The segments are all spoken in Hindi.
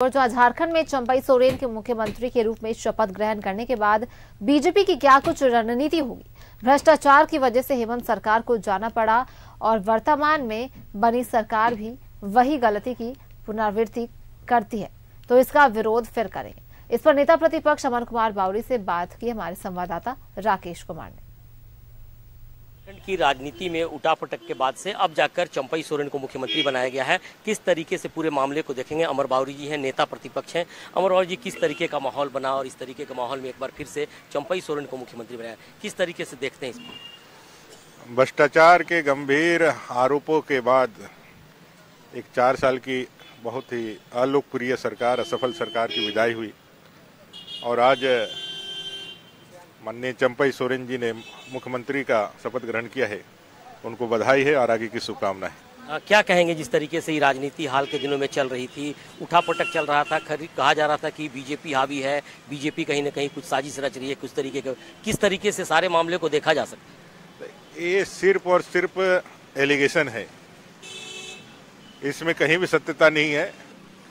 और जो झारखंड में चंपई सोरेन के मुख्यमंत्री के रूप में शपथ ग्रहण करने के बाद बीजेपी की क्या कुछ रणनीति होगी। भ्रष्टाचार की वजह से हेमंत सरकार को जाना पड़ा और वर्तमान में बनी सरकार भी वही गलती की पुनरावृत्ति करती है, तो इसका विरोध फिर करेंगे। इस पर नेता प्रतिपक्ष अमर कुमार बावरी से बात की हमारे संवाददाता राकेश कुमार ने। की राजनीति में उठापटक के बाद से अब जाकर चंपई सोरेन को मुख्यमंत्री बनाया गया है। किस तरीके से पूरे मामले को देखेंगे। अमर बावरी जी हैं, नेता प्रतिपक्ष हैं। अमर बावरी जी, किस तरीके का माहौल बना और इस तरीके के माहौल में एक बार फिर से चंपई सोरेन को मुख्यमंत्री बनाया, किस तरीके से देखते हैं इसको? भ्रष्टाचार के गंभीर आरोपों के बाद एक 4 साल की बहुत ही अलोकप्रिय सरकार, असफल सरकार की विदाई हुई और आज माननीय चंपई सोरेन जी ने मुख्यमंत्री का शपथ ग्रहण किया है। उनको बधाई है और आगे की शुभकामनाएं। क्या कहेंगे, जिस तरीके से ये राजनीति हाल के दिनों में चल रही थी, उठापटक चल रहा था, कहा जा रहा था कि बीजेपी हावी है, बीजेपी कहीं ना कहीं कुछ साजिश रच रही है, कुछ तरीके का, किस तरीके से सारे मामले को देखा जा सकता है? ये सिर्फ और सिर्फ एलिगेशन है, इसमें कहीं भी सत्यता नहीं है।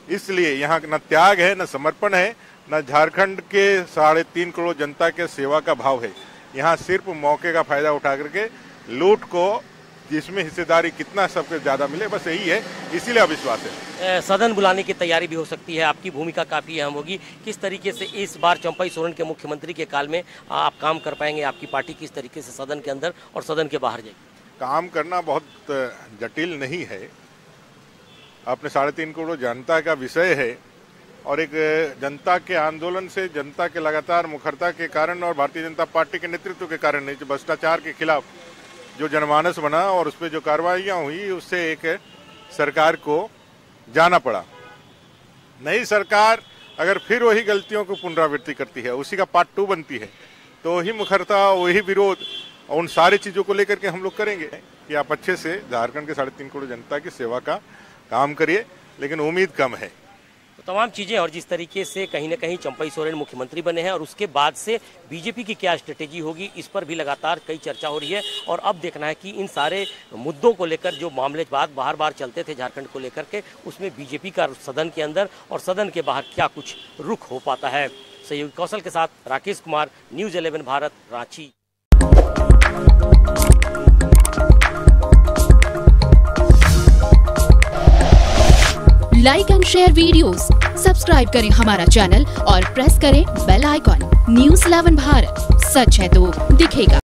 इसलिए यहाँ न त्याग है, न समर्पण है, न झारखंड के 3.5 करोड़ जनता के सेवा का भाव है। यहाँ सिर्फ मौके का फायदा उठा करके लूट को, जिसमें हिस्सेदारी कितना सबसे ज्यादा मिले, बस यही है। इसीलिए अविश्वास है। सदन बुलाने की तैयारी भी हो सकती है, आपकी भूमिका काफी अहम होगी। किस तरीके से इस बार चंपई सोरेन के मुख्यमंत्री के काल में आप काम कर पाएंगे? आपकी पार्टी किस तरीके से सदन के अंदर और सदन के बाहर जाएगी? काम करना बहुत जटिल नहीं है। अपने 3.5 करोड़ जनता का विषय है और एक जनता के आंदोलन से, जनता के लगातार मुखरता के कारण और भारतीय जनता पार्टी के नेतृत्व के कारण नहीं, जो भ्रष्टाचार के खिलाफ जो जनमानस बना और उस पर जो कार्रवाइयां हुई, उससे एक सरकार को जाना पड़ा। नई सरकार अगर फिर वही गलतियों को पुनरावृत्ति करती है, उसी का पार्ट 2 बनती है, तो वही मुखरता, वही विरोध और उन सारी चीजों को लेकर के हम लोग करेंगे कि आप अच्छे से झारखंड के 3.5 करोड़ जनता की सेवा का काम करिए, लेकिन उम्मीद कम है। तो तमाम चीजें, और जिस तरीके से कहीं ना कहीं चंपई सोरेन मुख्यमंत्री बने हैं और उसके बाद से बीजेपी की क्या स्ट्रेटेजी होगी, इस पर भी लगातार कई चर्चा हो रही है। और अब देखना है कि इन सारे मुद्दों को लेकर जो मामले बार बार चलते थे झारखंड को लेकर के, उसमें बीजेपी का सदन के अंदर और सदन के बाहर क्या कुछ रुख हो पाता है। सहयोगी कौशल के साथ Rakesh Kumar, news 11 Bharat, Ranchi. Like and share videos, subscribe करें हमारा चैनल और प्रेस करें बेल आइकॉन। न्यूज़ 11 भारत, सच है तो दिखेगा।